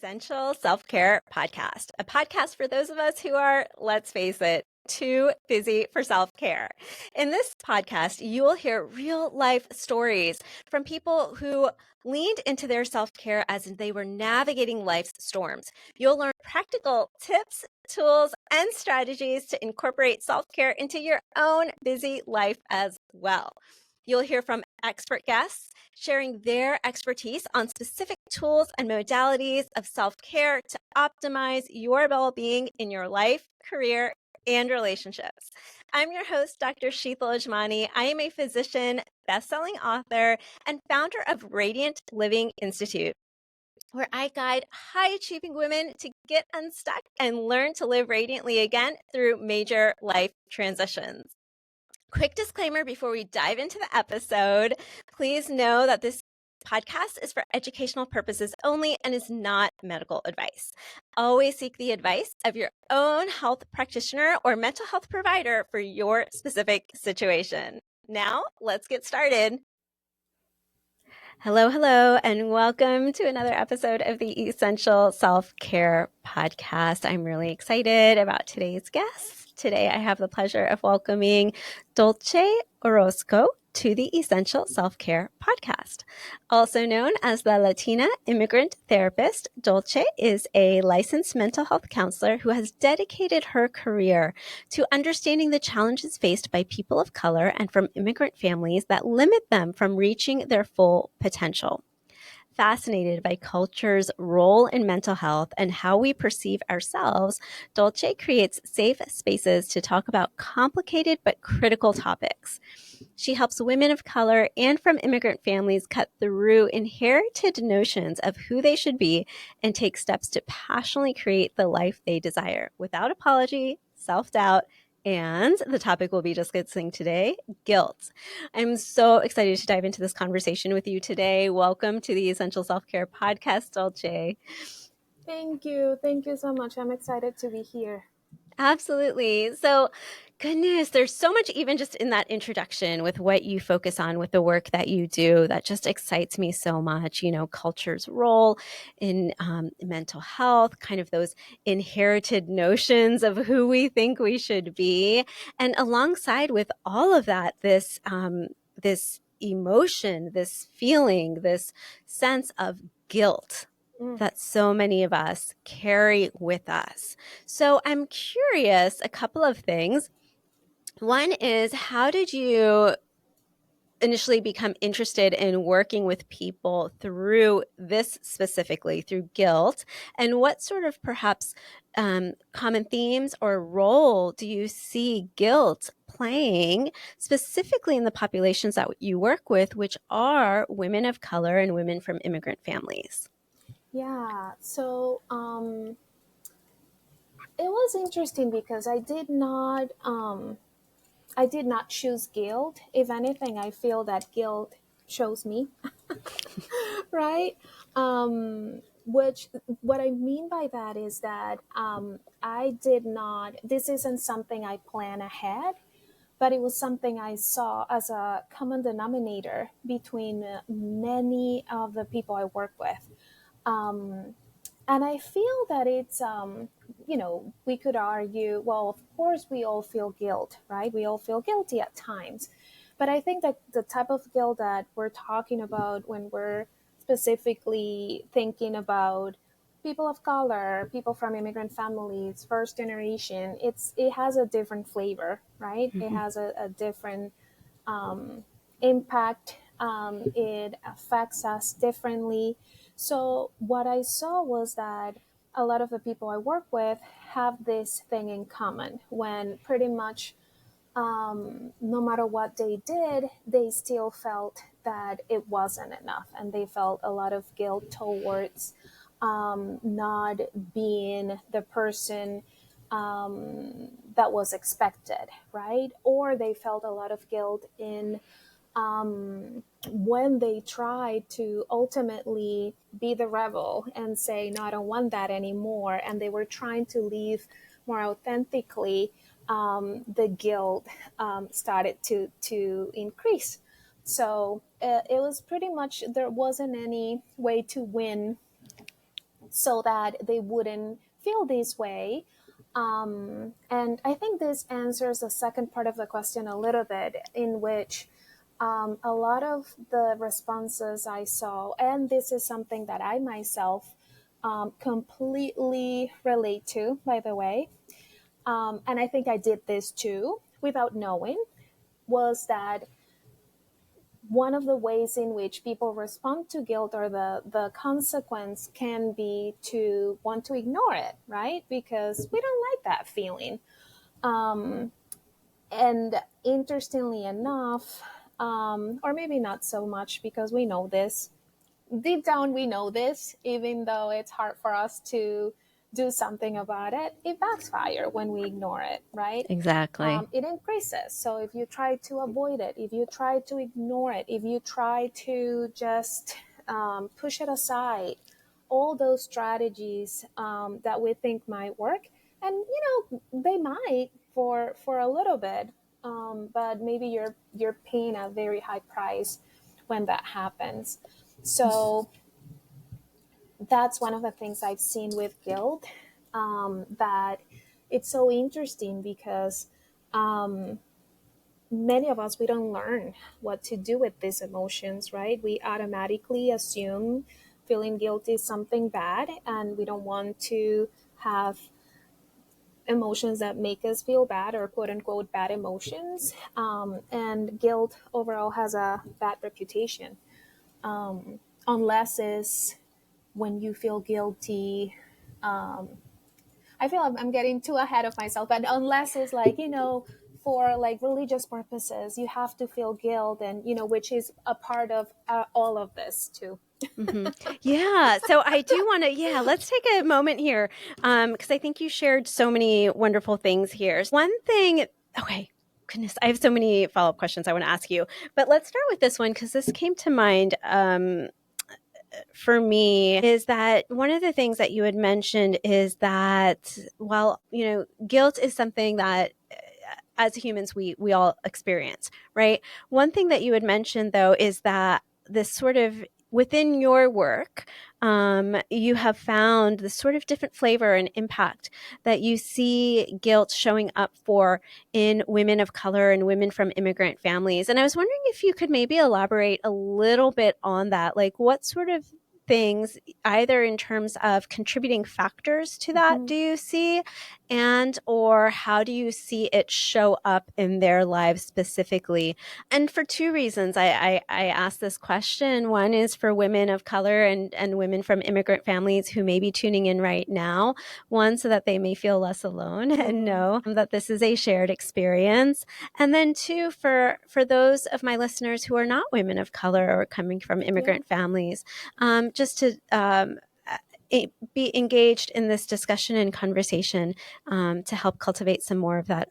Essential Self-Care Podcast, a podcast for those of us who are, let's face it, too busy for self-care. In this podcast, you will hear real life stories from people who leaned into their self-care as they were navigating life's storms. You'll learn practical tips, tools, and strategies to incorporate self-care into your own busy life as well. You'll hear from expert guests sharing their expertise on specific tools and modalities of self-care to optimize your well-being in your life, career, and relationships. I'm your host, Dr. Sheetal Ajmani. I am a physician, best-selling author, and founder of Radiant Living Institute, where I guide high-achieving women to get unstuck and learn to live radiantly again through major life transitions. Quick disclaimer before we dive into the episode, please know that this podcast is for educational purposes only and is not medical advice. Always seek the advice of your own health practitioner or mental health provider for your specific situation. Now, let's get started. Hello, and welcome to another episode of the Essential Self-Care Podcast. I'm really excited about today's guest. Today, I have the pleasure of welcoming Dulce Orozco to the Essential Self-Care Podcast. Also known as the Latina Immigrant Therapist, Dulce is a licensed mental health counselor who has dedicated her career to understanding the challenges faced by people of color and from immigrant families that limit them from reaching their full potential. Fascinated by culture's role in mental health and how we perceive ourselves, Dulce creates safe spaces to talk about complicated but critical topics. She helps women of color and from immigrant families cut through inherited notions of who they should be and take steps to passionately create the life they desire without apology, self-doubt, and the topic we'll be discussing today, guilt. I'm so excited to dive into this conversation with you today. Welcome to the Essential Self-Care Podcast, Dulce. Thank you. Thank you so much. I'm excited to be here. Absolutely. So, goodness, there's so much even just in that introduction with what you focus on with the work that you do that just excites me so much. You know, culture's role in mental health, kind of those inherited notions of who we think we should be. And alongside with all of that, this emotion, this feeling, this sense of guilt that so many of us carry with us. So I'm curious, a couple of things. One is, how did you initially become interested in working with people through this specifically, through guilt? And what sort of perhaps common themes or role do you see guilt playing specifically in the populations that you work with, which are women of color and women from immigrant families? Yeah. It was interesting because I did not choose guilt. If anything, I feel that guilt chose me, right? Which what I mean by that is that I did not. This isn't something I plan ahead, but it was something I saw as a common denominator between many of the people I work with. Um, and I feel that we could argue, well, of course, we all feel guilt, right? We all feel guilty at times. But I think that the type of guilt that we're talking about when we're specifically thinking about people of color, people from immigrant families, first generation, it has a different flavor, right? Mm-hmm. It has a different impact. It affects us differently. So what I saw was that a lot of the people I work with have this thing in common when pretty much no matter what they did, they still felt that it wasn't enough. And they felt a lot of guilt towards not being the person that was expected, right? Or they felt a lot of guilt in when they tried to ultimately be the rebel and say, no, I don't want that anymore. And they were trying to live more authentically, the guilt started to increase. So it was pretty much, there wasn't any way to win so that they wouldn't feel this way. And I think this answers the second part of the question a little bit, in which a lot of the responses I saw, and this is something that I myself completely relate to, by the way, and I think I did this too without knowing, was that one of the ways in which people respond to guilt, or the consequence, can be to want to ignore it, right? Because we don't like that feeling. Um, and interestingly enough, or maybe not so much, because we know this, deep down we know this, even though it's hard for us to do something about it, it backfires when we ignore it, right? Exactly. It increases. So if you try to avoid it, if you try to ignore it, if you try to just push it aside, all those strategies that we think might work, and they might for a little bit, but maybe you're paying a very high price when that happens. So that's one of the things I've seen with guilt, that it's so interesting because many of us, we don't learn what to do with these emotions, right? We automatically assume feeling guilty is something bad, and we don't want to have emotions that make us feel bad, or quote unquote bad emotions. And guilt overall has a bad reputation, unless it's when you feel guilty. I feel I'm getting too ahead of myself, but unless it's like, for like religious purposes, you have to feel guilt, and, which is a part of all of this too. Mm-hmm. Yeah. So I do want to, let's take a moment here, because I think you shared so many wonderful things here. One thing, okay, goodness, I have so many follow-up questions I want to ask you, but let's start with this one because this came to mind. For me, is that one of the things that you had mentioned is that, well, guilt is something that as humans we all experience, right? One thing that you had mentioned though is that this sort of within your work, you have found this sort of different flavor and impact that you see guilt showing up for in women of color and women from immigrant families. And I was wondering if you could maybe elaborate a little bit on that, like what sort of things, either in terms of contributing factors to that, Mhm. do you see, and or how do you see it show up in their lives specifically? And for two reasons I asked this question. One is for women of color and women from immigrant families who may be tuning in right now. One, so that they may feel less alone and Mhm. know that this is a shared experience. And then two, for those of my listeners who are not women of color or coming from Yeah. immigrant families, just to be engaged in this discussion and conversation, to help cultivate some more of that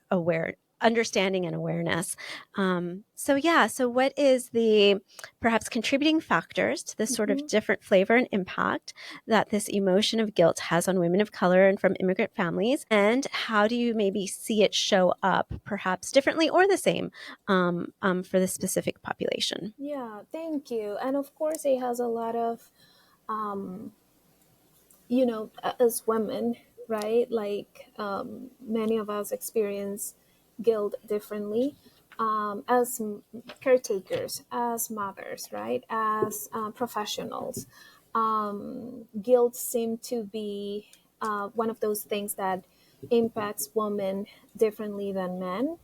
understanding and awareness. So what is the perhaps contributing factors to this sort of Mhm. different flavor and impact that this emotion of guilt has on women of color and from immigrant families? And how do you maybe see it show up perhaps differently or the same, for this specific population? Yeah, thank you. And of course, it has a lot of, um, as women, right? Like, many of us experience guilt differently, as caretakers, as mothers, right? As professionals. Guilt seems to be one of those things that impacts women differently than men.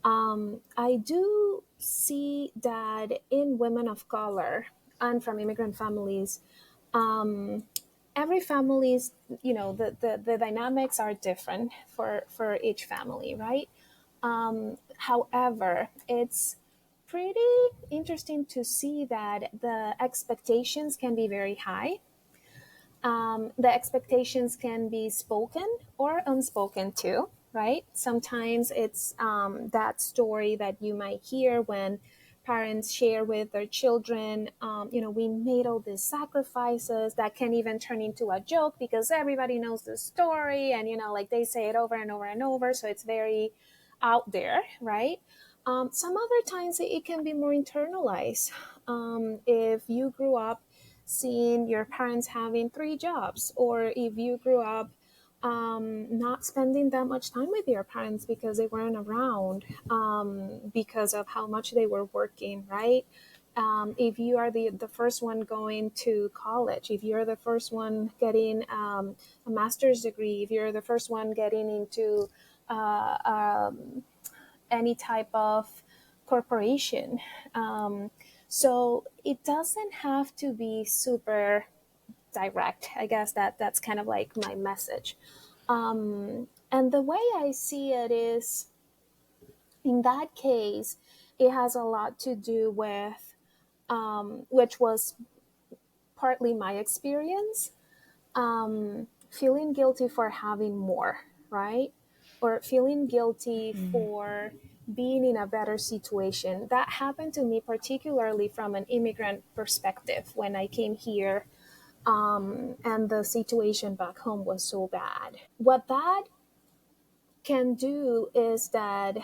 I do see that in women of color and from immigrant families, um, every family's, the dynamics are different for each family, right? However, it's pretty interesting to see that the expectations can be very high. The expectations can be spoken or unspoken too, right? Sometimes it's that story that you might hear when parents share with their children, we made all these sacrifices, that can even turn into a joke because everybody knows the story, and, like they say it over and over and over. So it's very out there, right? Some other times it can be more internalized. If you grew up seeing your parents having three jobs, or if you grew up not spending that much time with your parents because they weren't around, because of how much they were working, right? If you are the first one going to college, if you're the first one getting a master's degree, if you're the first one getting into uh, um, any type of corporation. So it doesn't have to be super direct. I guess that's kind of like my message. And the way I see it is, in that case, it has a lot to do with, which was partly my experience, feeling guilty for having more, right? Or feeling guilty Mm. for being in a better situation. That happened to me particularly from an immigrant perspective when I came here, and the situation back home was so bad. What that can do is that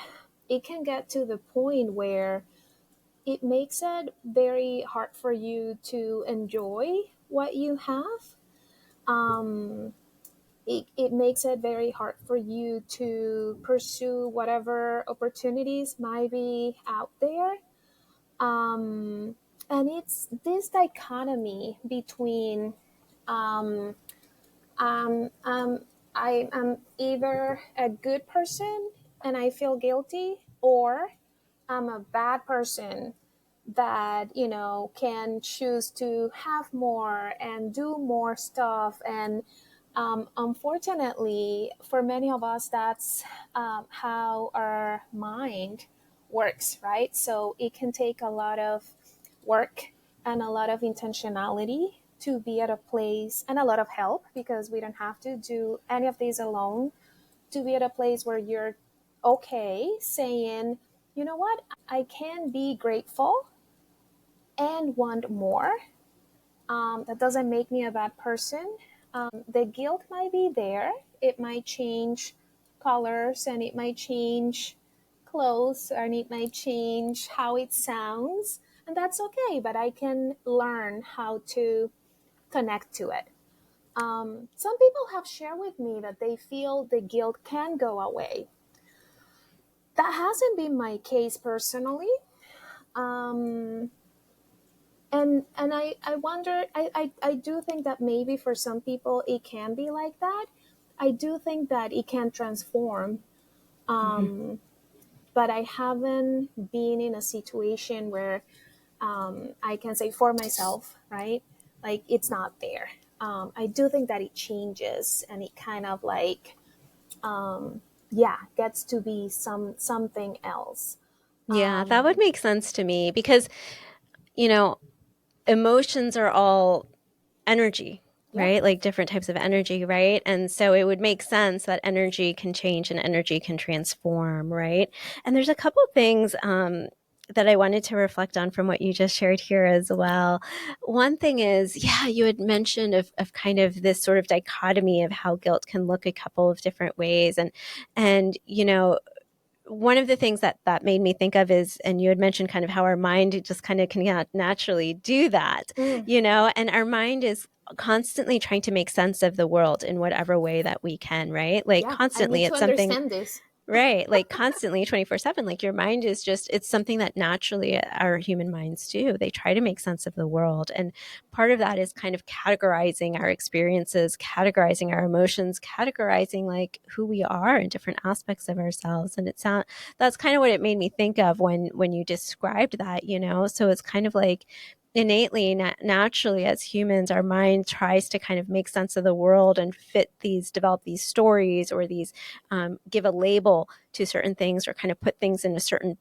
it can get to the point where it makes it very hard for you to enjoy what you have. Um, it makes it very hard for you to pursue whatever opportunities might be out there. Um, and it's this dichotomy between, um, um, um, I am either a good person and I feel guilty, or I'm a bad person that, can choose to have more and do more stuff. And unfortunately, for many of us, that's how our mind works, right? So it can take a lot of work and a lot of intentionality to be at a place, and a lot of help, because we don't have to do any of these alone, to be at a place where you're okay saying, you know what, I can be grateful and want more. That doesn't make me a bad person. The guilt might be there. It might change colors, and it might change clothes, and it might change how it sounds. And that's okay, but I can learn how to connect to it. Some people have shared with me that they feel the guilt can go away. That hasn't been my case personally. Um, and I wonder, I do think that maybe for some people it can be like that. I do think that it can transform, Mhm. but I haven't been in a situation where I can say for myself, right? Like it's not there. I do think that it changes, and it kind of like, yeah, gets to be something else. Yeah, that would Um, make sense to me because, you know, emotions are all energy, yep. right? Like different types of energy, right? And so it would make sense that energy can change and energy can transform, right? And there's a couple things that I wanted to reflect on from what you just shared here as well. One thing is, yeah, you had mentioned of kind of this sort of dichotomy of how guilt can look a couple of different ways. And, one of the things that made me think of is, and you had mentioned kind of how our mind just kind of can naturally do that, Mm, and our mind is constantly trying to make sense of the world in whatever way that we can, right? Like yeah, I need constantly, to it's something. understand this. Right. Like constantly 24/7. Like your mind is just, it's something that naturally our human minds do. They try to make sense of the world. And part of that is kind of categorizing our experiences, categorizing our emotions, categorizing like who we are in different aspects of ourselves. And that's kind of what it made me think of when you described that. So it's kind of like innately, naturally, as humans, our mind tries to kind of make sense of the world and develop these stories, or these give a label to certain things, or kind of put things in a certain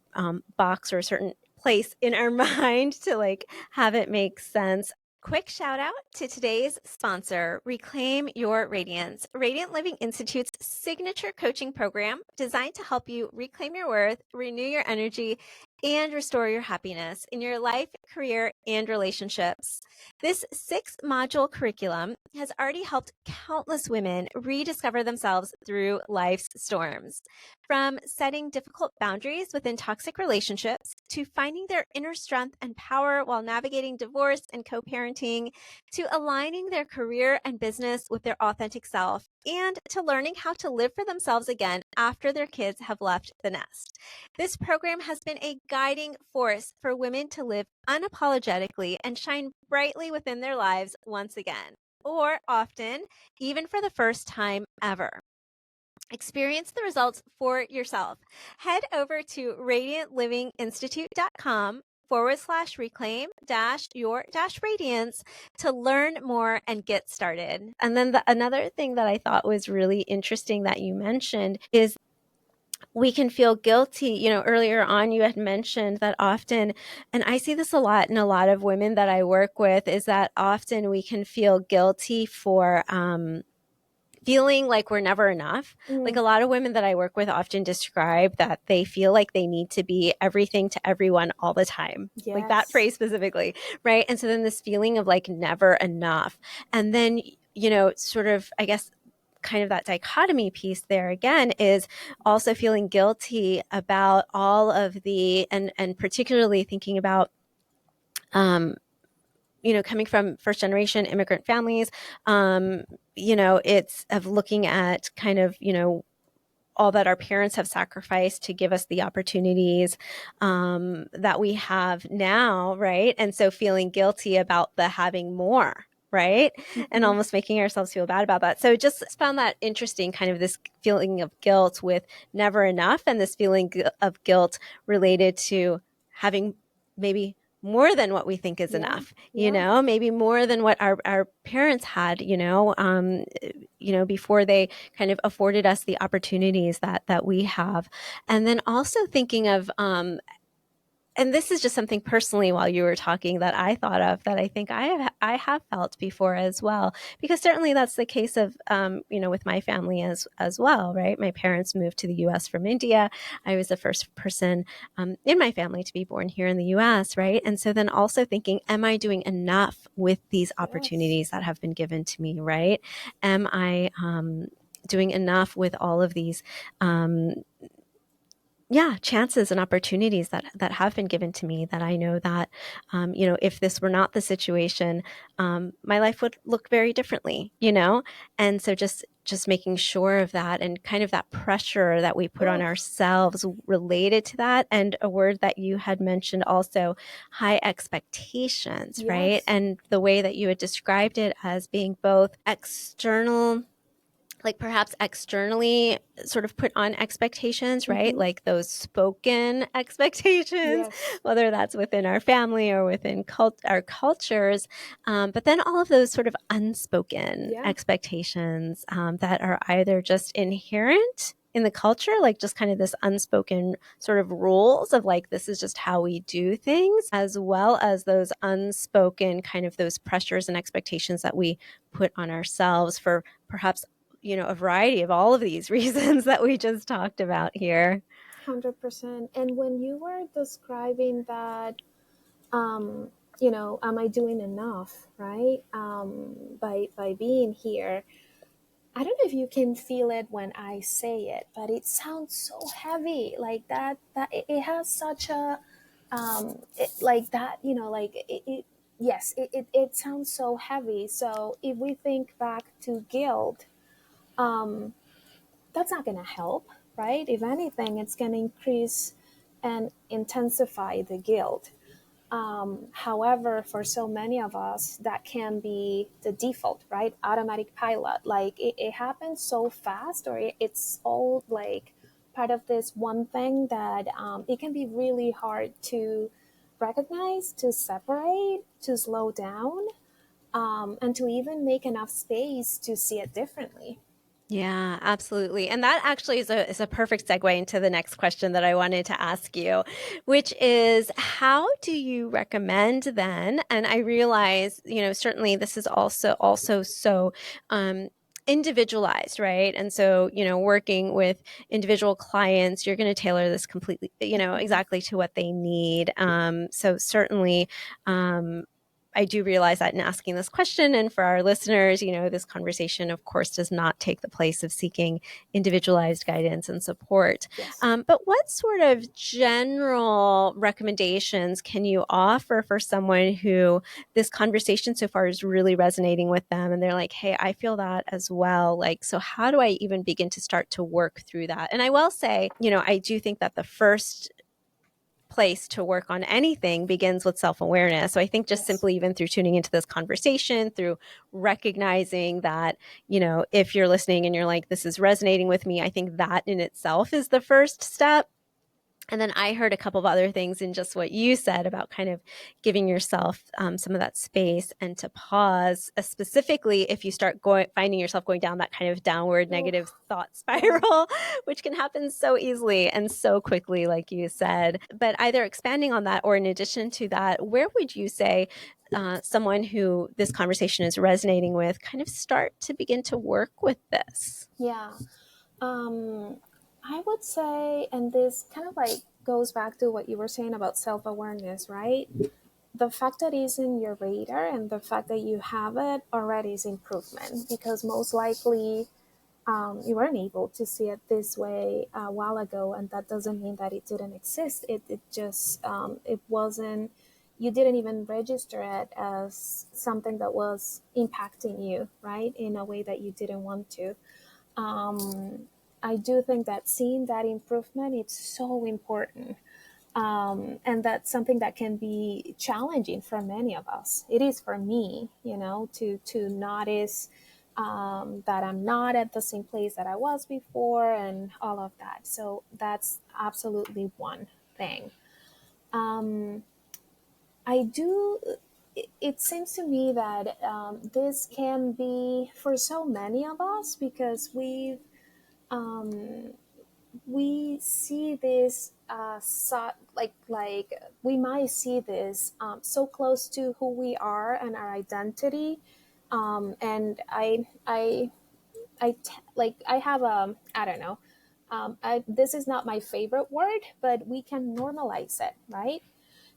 box or a certain place in our mind to like have it make sense. Quick shout out to today's sponsor, Reclaim Your Radiance, Radiant Living Institute's signature coaching program designed to help you reclaim your worth, renew your energy, and restore your happiness in your life, career, and relationships. This 6-module curriculum has already helped countless women rediscover themselves through life's storms. From setting difficult boundaries within toxic relationships to finding their inner strength and power while navigating divorce and co parenting, to aligning their career and business with their authentic self, and to learning how to live for themselves again after their kids have left the nest. This program has been a guiding force for women to live unapologetically and shine brightly within their lives once again, or often, even for the first time ever. Experience the results for yourself. Head over to radiantlivinginstitute.com/reclaim your radiance to learn more and get started. And then another thing that I thought was really interesting that you mentioned is we can feel guilty. Earlier on, you had mentioned that often, and I see this a lot in a lot of women that I work with, is that often we can feel guilty for feeling like we're never enough. Like a lot of women that I work with often describe that they feel like they need to be everything to everyone all the time. Yes. Like that phrase specifically, right? And so then this feeling of like never enough. And then, sort of, I guess, kind of that dichotomy piece there again is also feeling guilty about all of the, and particularly thinking about, coming from first generation immigrant families, it's of looking at kind of, all that our parents have sacrificed to give us the opportunities that we have now, right? And so feeling guilty about the having more, right? And almost making ourselves feel bad about that. So just found that interesting, kind of this feeling of guilt with never enough, and this feeling of guilt related to having maybe more than what we think is enough, maybe more than what our parents had, before they kind of afforded us the opportunities that we have. And then also thinking of, and this is just something personally while you were talking that I thought of, that I think I have felt before as well, because certainly that's the case of, with my family as well, right? My parents moved to the U.S. from India. I was the first person in my family to be born here in the U.S., right? And so then also thinking, am I doing enough with these opportunities that have been given to me, right? Am I doing enough with all of these chances and opportunities that have been given to me, that I know that, if this were not the situation, my life would look very differently, And so just making sure of that, and kind of that pressure that we put on ourselves related to that. And a word that you had mentioned also, high expectations, right? And the way that you had described it as being both external, like perhaps externally sort of put on expectations, right? Like those spoken expectations, whether that's within our family or within our cultures. But then all of those sort of unspoken expectations that are either just inherent in the culture, like just kind of this unspoken sort of rules of like, this is just how we do things, as well as those unspoken kind of those pressures and expectations that we put on ourselves for perhaps a variety of all of these reasons that we just talked about here. 100%. And when you were describing that, am I doing enough, right? By being here, I don't know if you can feel it when I say it, but it sounds so heavy, like that it has such a like that, it sounds so heavy. So if we think back to guilt, that's not going to help, right? If anything, it's going to increase and intensify the guilt. However, for so many of us, that can be the default, right? Automatic pilot. Like it happens so fast, or it's all like part of this one thing that it can be really hard to recognize, to separate, to slow down, and to even make enough space to see it differently. Yeah, absolutely. And that actually is a perfect segue into the next question that I wanted to ask you, which is, how do you recommend then? And I realize, certainly this is also so individualized, right? And so, working with individual clients, you're going to tailor this completely, Mhm. exactly to what they need. So certainly, I do realize that in asking this question, and for our listeners, this conversation, of course, does not take the place of seeking individualized guidance and support. Yes. But what sort of general recommendations can you offer for someone who this conversation so far is really resonating with them, and they're like, hey, I feel that as well. Like, so how do I even begin to start to work through that? And I will say, I do think that the first place to work on anything begins with self-awareness. So I think just Yes. simply even through tuning into this conversation, through recognizing that, if you're listening and you're like, this is resonating with me, I think that in itself is the first step. And then I heard a couple of other things in just what you said about kind of giving yourself some of that space and to pause, specifically if you start finding yourself going down that kind of downward Oof. negative thought Yeah. spiral, which can happen so easily and so quickly, like you said. But either expanding on that or in addition to that, where would you say someone who this conversation is resonating with kind of start to begin to work with this? Yeah. Um, I would say, and this kind of like goes back to what you were saying about self awareness, right? The fact that it's in your radar and the fact that you have it already is improvement, because most likely you weren't able to see it this way a while ago, and that doesn't mean that it didn't exist. It just it wasn't. You didn't even register it as something that was impacting you, right, in a way that you didn't want to. um, I do think that seeing that improvement is so important, and that's something that can be challenging for many of us. It is for me, to notice that I'm not at the same place that I was before, and all of that. So that's absolutely one thing. Um, I do. It seems to me that this can be for so many of us because um, we see this like we might see this so close to who we are and our identity, and like I have a I don't know, this is not my favorite word, but we can normalize it, right?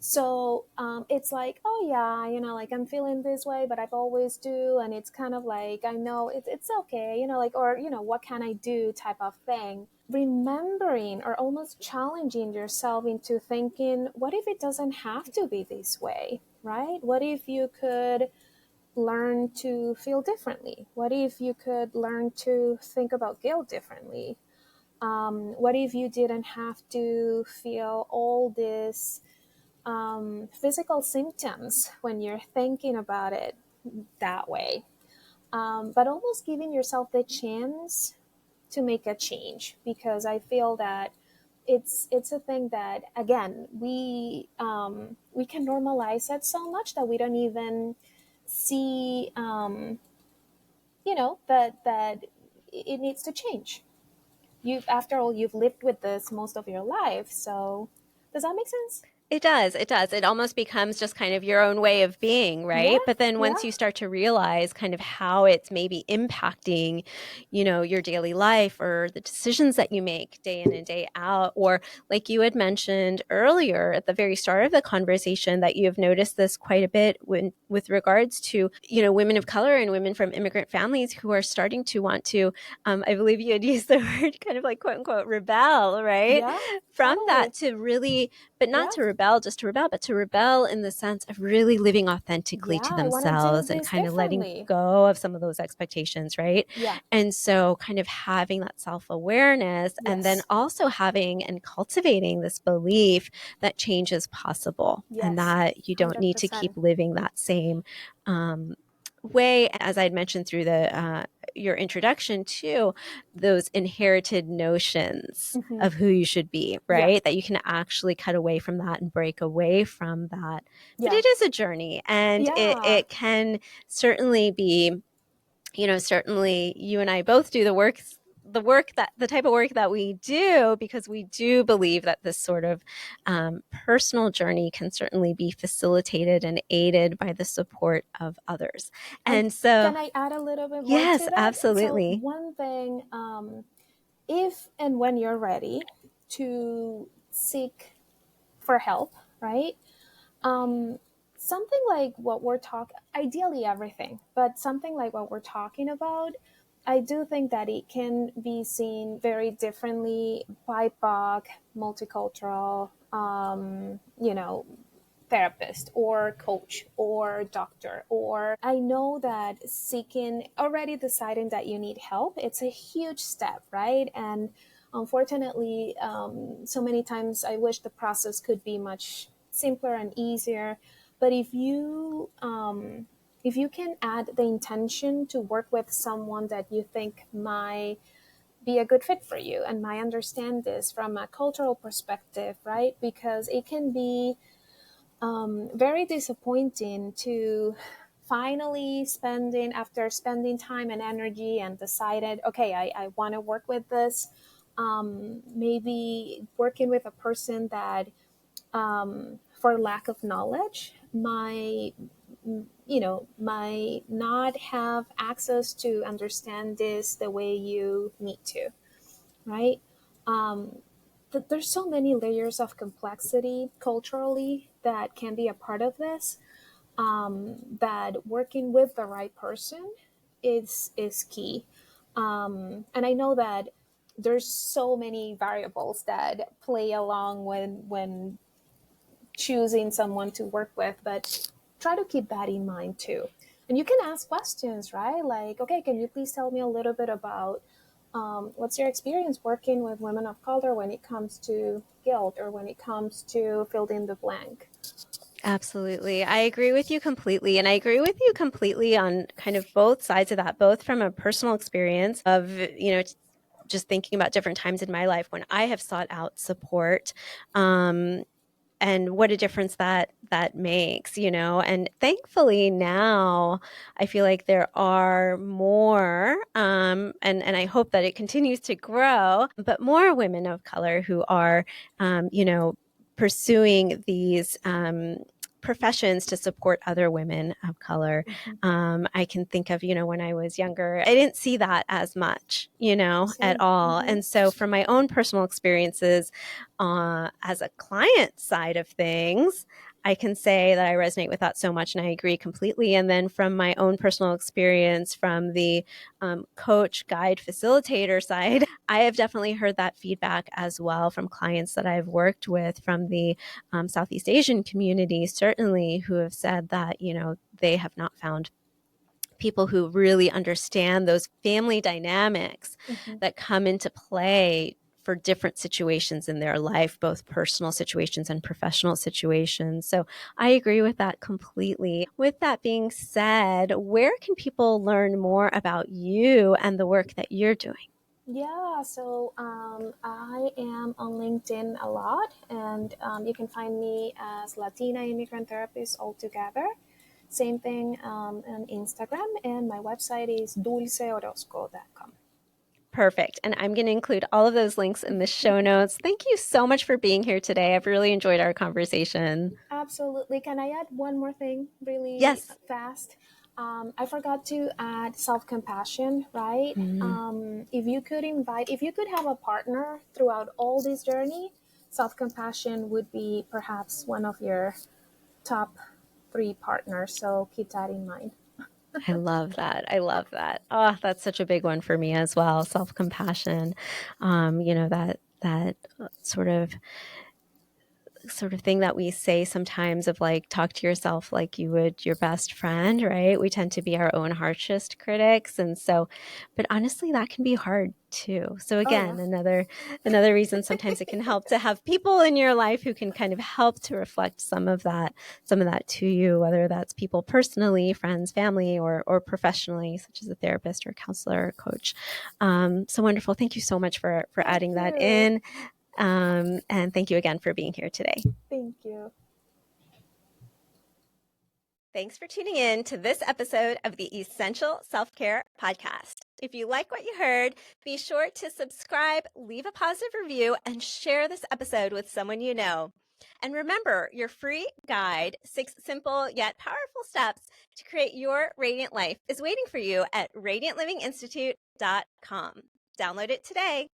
So it's like, oh yeah, like I'm feeling this way, but I've always do, and it's kind of like I know it's okay, like, or what can I do type of thing. Remembering or almost challenging yourself into thinking, what if it doesn't have to be this way, right? What if you could learn to feel differently? What if you could learn to think about guilt differently? What if you didn't have to feel all this physical symptoms when you're thinking about it that way? But almost giving yourself the chance to make a change, because I feel that it's a thing that again we can normalize it so much that we don't even see that it needs to change. You've After all, you've lived with this most of your life, so does that make sense? It does. It does. It almost becomes just kind of your own way of being, Yeah. right? But then Yeah. once you start to realize kind of how it's maybe impacting, your daily life or the decisions that you make day in and day out, or like you had mentioned earlier at the very start of the conversation, that you have noticed this quite a bit with regards to, women of color and women from immigrant families who are starting to want to, I believe you had used the word kind of like quote unquote rebel, right? Yeah. From that Totally. to really, but not Yeah. to rebel just to rebel, but to rebel in the sense of really living authentically Yeah. to I want to do themselves and this kind of letting differently. go of some of those expectations, right? Yeah. And so kind of having that self-awareness, and then Yes. also having and cultivating this belief that change is possible and Yes. that you don't need to keep 100%. living that same way, as I'd mentioned through the your introduction to those inherited notions Hmm. of who you should be, Yeah. right? That you can actually cut away from that and break away from that. But Yeah. it is a journey, and it, Yeah. it can certainly be, certainly you and I both do the work the type of work that we do, because we do believe that this sort of personal journey can certainly be facilitated and aided by the support of others. And And so, can I add a little bit more yes, to that? So absolutely. one thing, if and when you're ready to seek for help, right? Um, Something like what we're talking, ideally everything, but something like what we're talking about, I do think that it can be seen very differently by BOC, multicultural, therapist or coach or doctor. Or I know that seeking, already deciding that you need help, it's a huge step, right? And unfortunately, so many times I wish the process could be much simpler and easier. But if you can add the intention to work with someone that you think might be a good fit for you and might understand this from a cultural perspective, right? Because it can be very disappointing to finally after spending time and energy and decided, okay, I want to work with this. Maybe working with a person that, for lack of knowledge, might not have access to understand this the way you need to, right? Um, there's so many layers of complexity culturally that can be a part of this, that working with the right person is key. And I know that there's so many variables that play along when choosing someone to work with, but try to keep that in mind too. And you can ask questions, right? Like, okay, can you please tell me a little bit about, what's your experience working with women of color when it comes to guilt or when it comes to fill in the blank? Absolutely. I agree with you completely. And I agree with you completely on kind of both sides of that, both from a personal experience of, just thinking about different times in my life when I have sought out support. And what a difference that makes, and thankfully now I feel like there are more, and I hope that it continues to grow, but more women of color who are, pursuing these professions to support other women of color. Mm-hmm. I can think of, when I was younger, I didn't see that as much, at Same. all. Mm-hmm. And so from my own personal experiences, as a client side of things, I can say that I resonate with that so much and I agree completely. And then from my own personal experience, from the coach, guide, facilitator side, I have definitely heard that feedback as well from clients that I've worked with from the Southeast Asian community, certainly, who have said that, they have not found people who really understand those family dynamics Mm-hmm. that come into play for different situations in their life, both personal situations and professional situations. So I agree with that completely. With that being said, where can people learn more about you and the work that you're doing? Yeah, so I am on LinkedIn a lot, and you can find me as Latina Immigrant Therapist altogether. Same thing on Instagram, and my website is dulceorozco.com. Perfect. And I'm going to include all of those links in the show notes. Thank you so much for being here today. I've really enjoyed our conversation. Absolutely. Can I add one more thing really Yes. fast? I forgot to add self compassion, right? Mm, If you could have a partner throughout all this journey, self compassion would be perhaps one of your top three partners. So keep that in mind. I love that. I love that. Oh, that's such a big one for me as well. Self-compassion. That sort of thing that we say sometimes of like talk to yourself like you would your best friend, right? We tend to be our own harshest critics, and so, but honestly that can be hard too. So Oh, yeah. again, another reason sometimes it can help to have people in your life who can kind of help to reflect some of that to you, whether that's people personally, friends, family, or professionally, such as a therapist or a counselor or coach. So wonderful. Thank you so much for Thank adding that you. in. And thank you again for being here today. Thank you. Thanks for tuning in to this episode of the Essential Self-Care Podcast. If you like what you heard, be sure to subscribe, leave a positive review, and share this episode with someone you know. And remember, your free guide, 6 simple yet powerful steps to create your radiant life, is waiting for you at radiantlivinginstitute.com. Download it today.